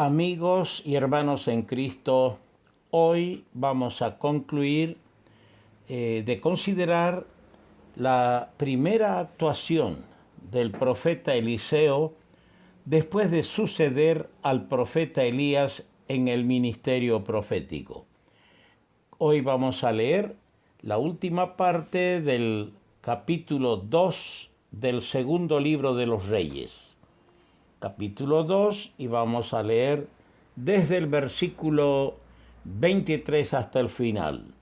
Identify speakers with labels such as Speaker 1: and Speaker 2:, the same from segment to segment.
Speaker 1: Amigos y hermanos en Cristo, hoy vamos a concluir de considerar la primera actuación del profeta Eliseo después de suceder al profeta Elías en el ministerio profético. Hoy vamos a leer la última parte del capítulo 2 del segundo libro de los Reyes. Capítulo 2, y vamos a leer desde el versículo 23 hasta el final.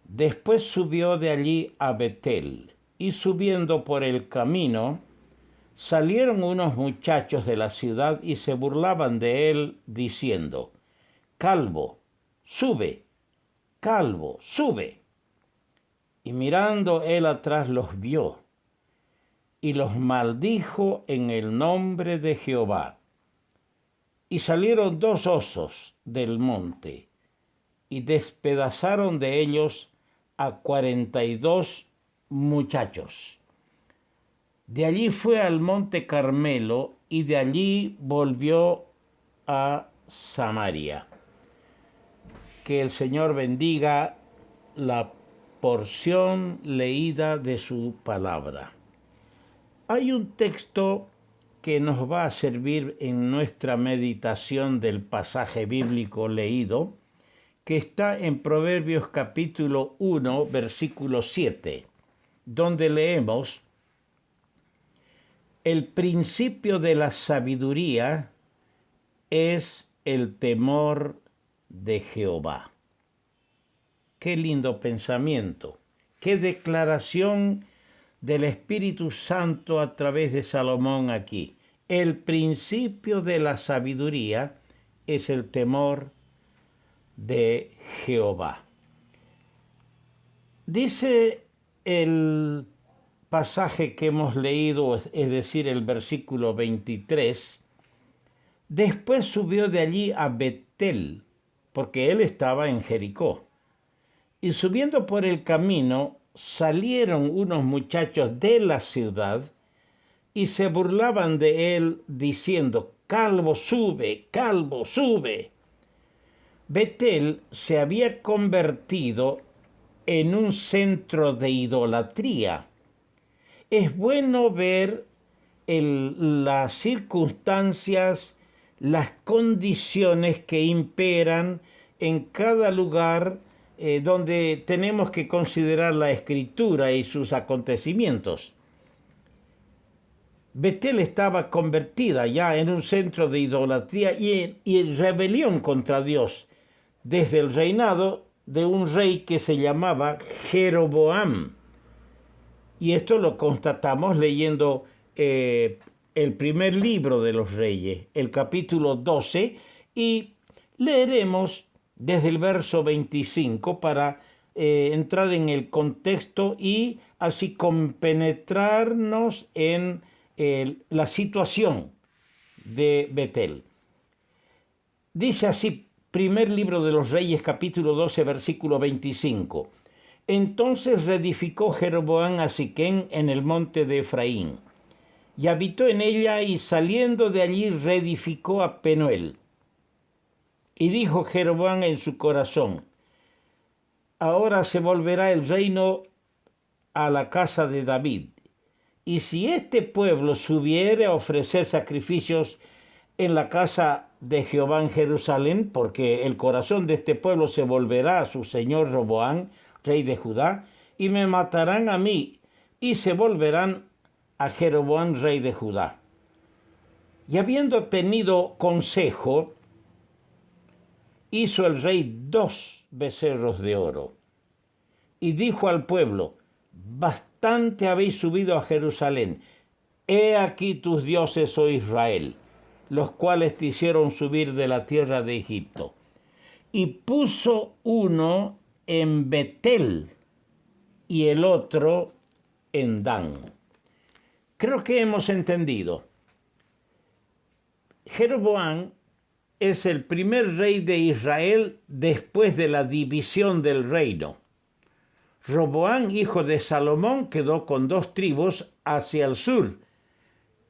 Speaker 1: Después subió de allí a Betel, y subiendo por el camino, salieron unos muchachos de la ciudad y se burlaban de él, diciendo: Calvo, sube, calvo, sube. Y mirando él atrás los vio, y los maldijo en el nombre de Jehová. Y salieron dos osos del monte, y despedazaron de ellos a 42 muchachos. De allí fue al monte Carmelo, y de allí volvió a Samaria. Que el Señor bendiga la porción leída de su palabra. Hay un texto que nos va a servir en nuestra meditación del pasaje bíblico leído, que está en Proverbios capítulo 1, versículo 7, donde leemos: el principio de la sabiduría es el temor de Jehová. Qué lindo pensamiento, qué declaración del Espíritu Santo a través de Salomón aquí. El principio de la sabiduría es el temor de Jehová. Dice el pasaje que hemos leído, es decir, el versículo 23, después subió de allí a Betel, porque él estaba en Jericó, y subiendo por el camino, salieron unos muchachos de la ciudad y se burlaban de él, diciendo: Calvo, sube, calvo, sube. Betel se había convertido en un centro de idolatría. Es bueno ver las circunstancias, las condiciones que imperan en cada lugar donde tenemos que considerar la Escritura y sus acontecimientos. Betel estaba convertida ya en un centro de idolatría y rebelión contra Dios, desde el reinado de un rey que se llamaba Jeroboam. Y esto lo constatamos leyendo el primer libro de los Reyes, el capítulo 12, y leeremos desde el verso 25 para entrar en el contexto y así compenetrarnos en la situación de Betel. Dice así, primer libro de los Reyes, capítulo 12, versículo 25. Entonces reedificó Jeroboam a Siquem en el monte de Efraín, y habitó en ella, y saliendo de allí reedificó a Penuel. Y dijo Jeroboam en su corazón: ahora se volverá el reino a la casa de David. Y si este pueblo subiere a ofrecer sacrificios en la casa de Jehová en Jerusalén, porque el corazón de este pueblo se volverá a su señor Roboam, rey de Judá, y me matarán a mí, y se volverán a Jeroboam, rey de Judá. Y habiendo tenido consejo, hizo el rey 2 becerros de oro, y dijo al pueblo: bastante habéis subido a Jerusalén, he aquí tus dioses, oh Israel, los cuales te hicieron subir de la tierra de Egipto. Y puso uno en Betel y el otro en Dan. Creo que hemos entendido. Jeroboam es el primer rey de Israel después de la división del reino. Roboam, hijo de Salomón, quedó con 2 tribus hacia el sur,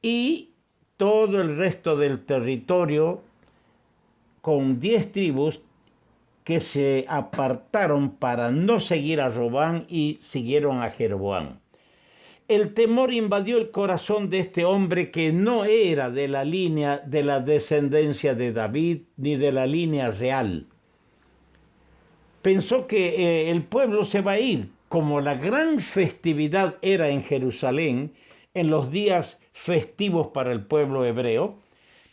Speaker 1: y todo el resto del territorio con 10 tribus que se apartaron para no seguir a Roboam y siguieron a Jeroboam. El temor invadió el corazón de este hombre que no era de la línea de la descendencia de David ni de la línea real. Pensó que el pueblo se va a ir, como la gran festividad era en Jerusalén, en los días festivos para el pueblo hebreo.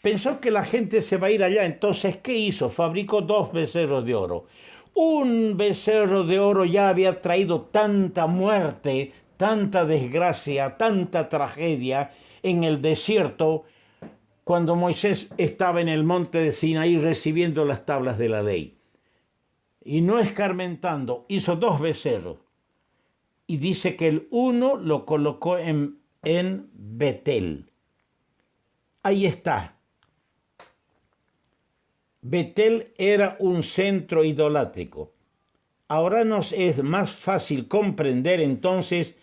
Speaker 1: Pensó que la gente se va a ir allá. Entonces, ¿qué hizo? Fabricó 2 becerros de oro. Un becerro de oro ya había traído tanta muerte, tanta desgracia, tanta tragedia en el desierto cuando Moisés estaba en el monte de Sinaí recibiendo las tablas de la ley. Y no escarmentando, hizo 2 becerros. Y dice que el uno lo colocó en Betel. Ahí está. Betel era un centro idolátrico. Ahora nos es más fácil comprender entonces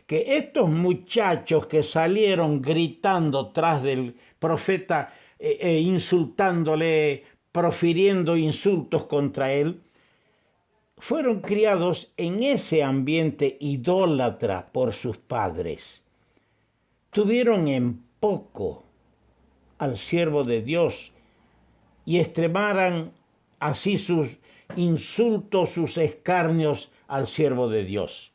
Speaker 1: que estos muchachos que salieron gritando tras del profeta, insultándole, profiriendo insultos contra él, fueron criados en ese ambiente idólatra por sus padres. Tuvieron en poco al siervo de Dios y extremaran así sus insultos, sus escarnios al siervo de Dios.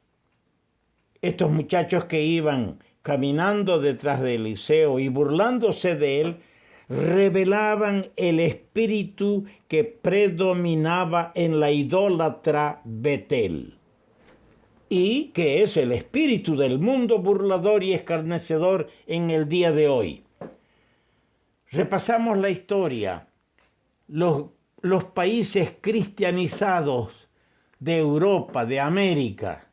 Speaker 1: Estos muchachos que iban caminando detrás de Eliseo y burlándose de él, revelaban el espíritu que predominaba en la idólatra Betel, y que es el espíritu del mundo burlador y escarnecedor en el día de hoy. Repasamos la historia. Los países cristianizados de Europa, de América,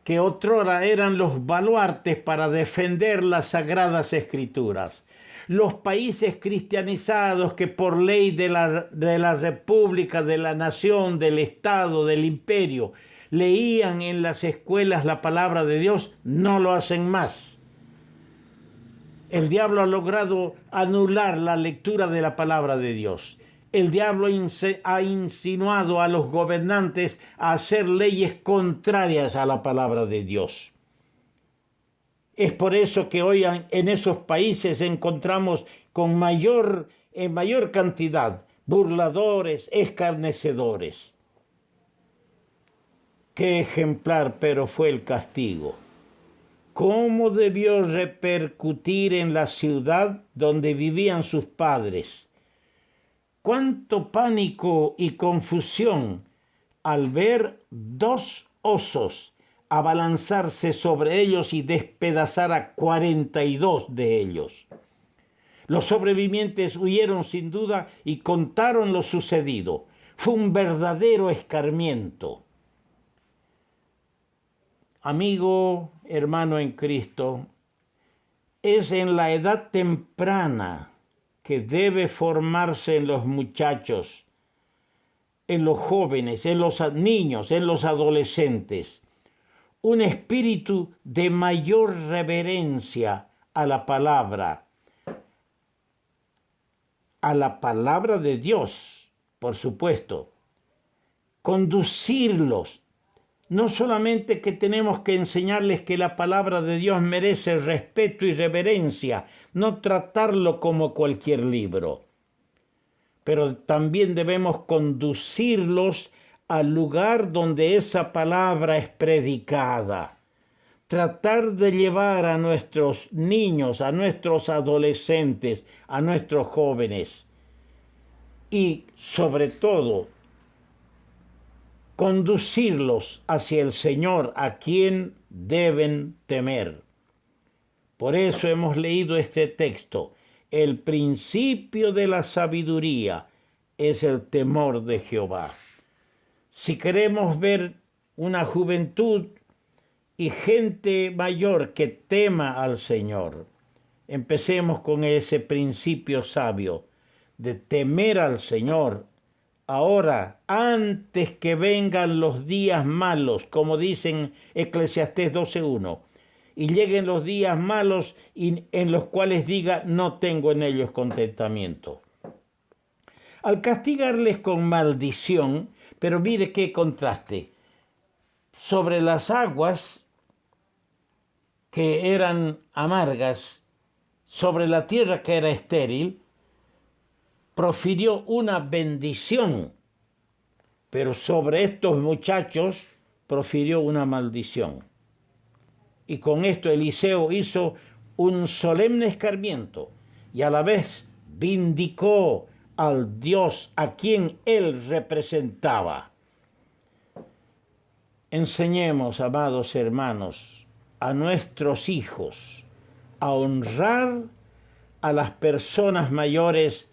Speaker 1: que otrora eran los baluartes para defender las sagradas escrituras. Los países cristianizados que por ley de la república, de la nación, del Estado, del imperio, leían en las escuelas la palabra de Dios, no lo hacen más. El diablo ha logrado anular la lectura de la palabra de Dios. El diablo ha insinuado a los gobernantes a hacer leyes contrarias a la palabra de Dios. Es por eso que hoy en esos países encontramos en mayor cantidad burladores, escarnecedores. Qué ejemplar, pero fue el castigo. ¿Cómo debió repercutir en la ciudad donde vivían sus padres? Cuánto pánico y confusión al ver 2 osos abalanzarse sobre ellos y despedazar a 42 de ellos. Los sobrevivientes huyeron sin duda y contaron lo sucedido. Fue un verdadero escarmiento. Amigo, hermano en Cristo, es en la edad temprana que debe formarse en los muchachos, en los jóvenes, en los niños, en los adolescentes, un espíritu de mayor reverencia a la palabra de Dios, por supuesto. Conducirlos. No solamente que tenemos que enseñarles que la palabra de Dios merece respeto y reverencia, no tratarlo como cualquier libro, pero también debemos conducirlos al lugar donde esa palabra es predicada. Tratar de llevar a nuestros niños, a nuestros adolescentes, a nuestros jóvenes y sobre todo conducirlos hacia el Señor, a quien deben temer. Por eso hemos leído este texto. El principio de la sabiduría es el temor de Jehová. Si queremos ver una juventud y gente mayor que tema al Señor, empecemos con ese principio sabio de temer al Señor. Ahora, antes que vengan los días malos, como dicen Eclesiastés 12:1, y lleguen los días malos en los cuales diga, no tengo en ellos contentamiento. al castigarles con maldición, pero mire qué contraste, sobre las aguas que eran amargas, sobre la tierra que era estéril, profirió una bendición, pero sobre estos muchachos profirió una maldición. Y con esto Eliseo hizo un solemne escarmiento y a la vez vindicó al Dios a quien él representaba. Enseñemos, amados hermanos, a nuestros hijos a honrar a las personas mayores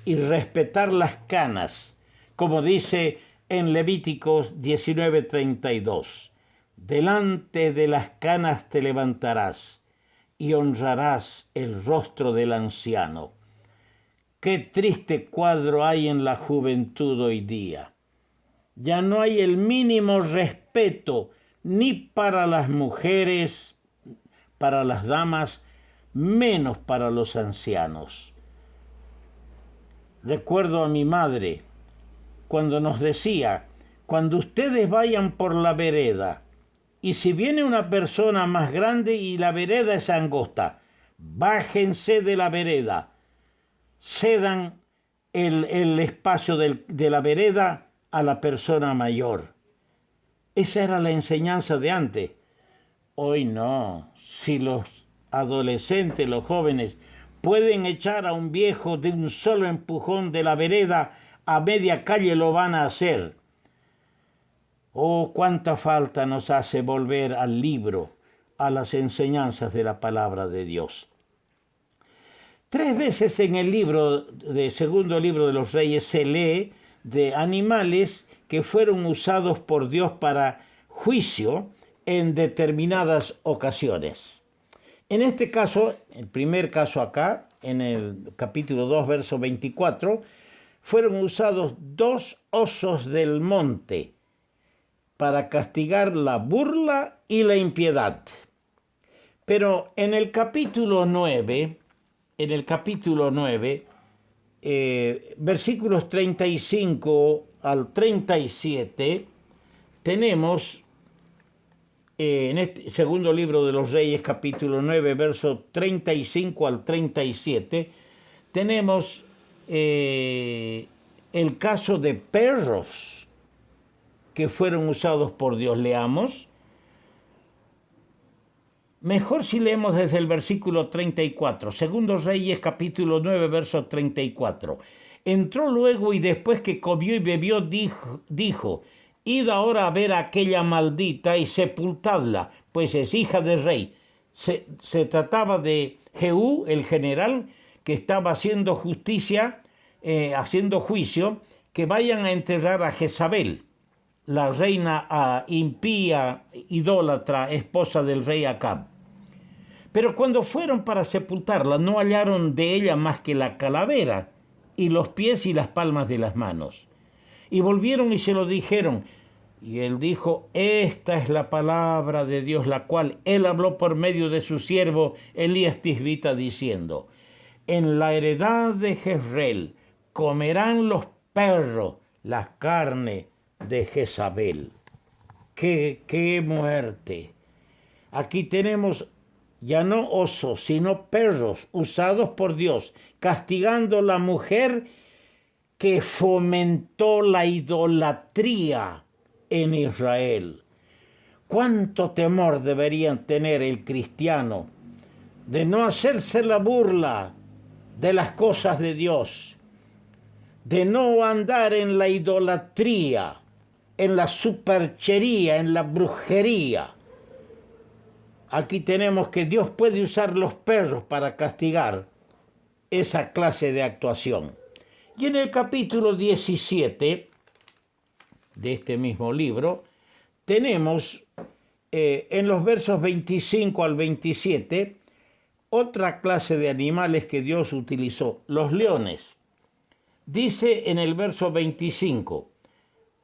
Speaker 1: y respetar las canas, como dice en Levíticos 19:32. Delante de las canas te levantarás y honrarás el rostro del anciano. Qué triste cuadro hay en la juventud hoy día. Ya no hay el mínimo respeto ni para las mujeres, para las damas, menos para los ancianos. Recuerdo a mi madre cuando nos decía, cuando ustedes vayan por la vereda y si viene una persona más grande y la vereda es angosta, bájense de la vereda, cedan el espacio de la vereda a la persona mayor. Esa era la enseñanza de antes. Hoy no. Si los adolescentes, los jóvenes, pueden echar a un viejo de un solo empujón de la vereda a media calle, lo van a hacer. Oh, cuánta falta nos hace volver al libro, a las enseñanzas de la palabra de Dios. 3 veces en el segundo libro de los Reyes se lee de animales que fueron usados por Dios para juicio en determinadas ocasiones. En este caso, el primer caso acá, en el capítulo 2, verso 24, fueron usados 2 osos del monte para castigar la burla y la impiedad. Pero en el capítulo 9, versículos 35 al 37, tenemos, en este segundo libro de los Reyes, capítulo 9, versos 35 al 37, tenemos el caso de perros que fueron usados por Dios. Leamos. Mejor si leemos desde el versículo 34. Segundo Reyes, capítulo 9, verso 34. Entró luego y después que comió y bebió, dijo, id ahora a ver a aquella maldita y sepultadla, pues es hija del rey. Se trataba de Jehú, el general, que estaba haciendo justicia, haciendo juicio, que vayan a enterrar a Jezabel, la reina impía, idólatra, esposa del rey Acab. Pero cuando fueron para sepultarla, no hallaron de ella más que la calavera y los pies y las palmas de las manos. Y volvieron y se lo dijeron. Y él dijo, esta es la palabra de Dios, la cual él habló por medio de su siervo Elías Tisbita, diciendo, en la heredad de Jezreel comerán los perros la carne de Jezabel. ¡Qué muerte! Aquí tenemos ya no osos, sino perros usados por Dios, castigando a la mujer que fomentó la idolatría en Israel. ¿Cuánto temor deberían tener el cristiano de no hacerse la burla de las cosas de Dios, de no andar en la idolatría, en la superchería, en la brujería? Aquí tenemos que Dios puede usar los perros para castigar esa clase de actuación. Y en el capítulo 17 de este mismo libro, tenemos en los versos 25 al 27 otra clase de animales que Dios utilizó, los leones. Dice en el verso 25,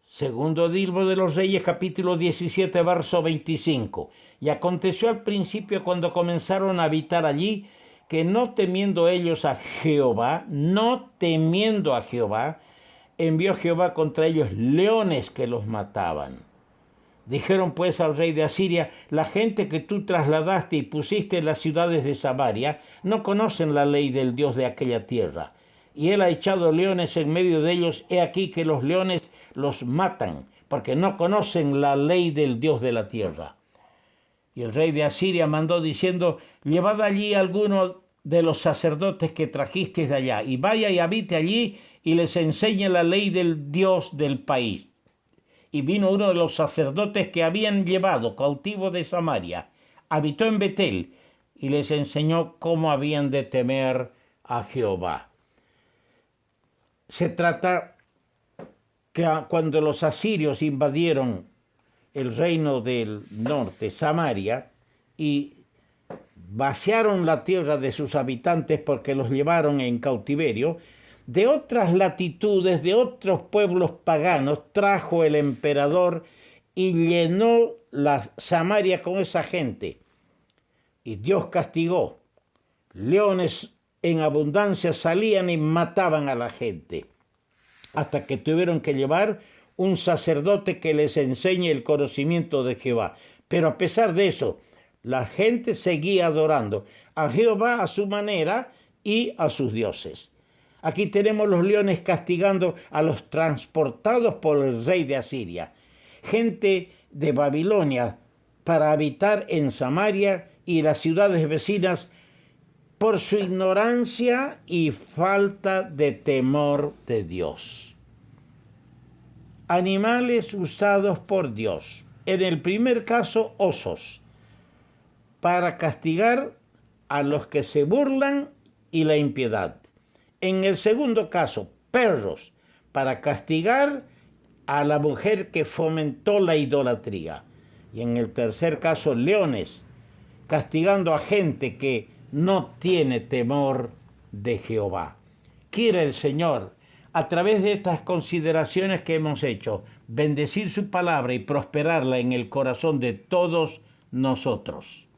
Speaker 1: segundo libro de los Reyes, capítulo 17, verso 25. Y aconteció al principio, cuando comenzaron a habitar allí, que no temiendo ellos a Jehová, envió Jehová contra ellos leones que los mataban. Dijeron pues al rey de Asiria: la gente que tú trasladaste y pusiste en las ciudades de Samaria no conocen la ley del Dios de aquella tierra. Y él ha echado leones en medio de ellos. He aquí que los leones los matan, porque no conocen la ley del Dios de la tierra. Y el rey de Asiria mandó diciendo: llevad allí alguno de los sacerdotes que trajisteis de allá, y vaya y habite allí, y les enseñe la ley del Dios del país. Y vino uno de los sacerdotes que habían llevado cautivo de Samaria, habitó en Betel, y les enseñó cómo habían de temer a Jehová. Se trata que cuando los asirios invadieron el reino del norte, Samaria, y vaciaron la tierra de sus habitantes porque los llevaron en cautiverio, de otras latitudes, de otros pueblos paganos, trajo el emperador y llenó la Samaria con esa gente. Y Dios castigó. Leones en abundancia salían y mataban a la gente, hasta que tuvieron que llevar un sacerdote que les enseñe el conocimiento de Jehová. Pero a pesar de eso, la gente seguía adorando a Jehová a su manera y a sus dioses. Aquí tenemos los leones castigando a los transportados por el rey de Asiria, gente de Babilonia, para habitar en Samaria y las ciudades vecinas por su ignorancia y falta de temor de Dios. Animales usados por Dios. En el primer caso, osos, para castigar a los que se burlan y la impiedad. En el segundo caso, perros, para castigar a la mujer que fomentó la idolatría. Y en el tercer caso, leones, castigando a gente que no tiene temor de Jehová. Quiere el Señor, a través de estas consideraciones que hemos hecho, bendecir su palabra y prosperarla en el corazón de todos nosotros.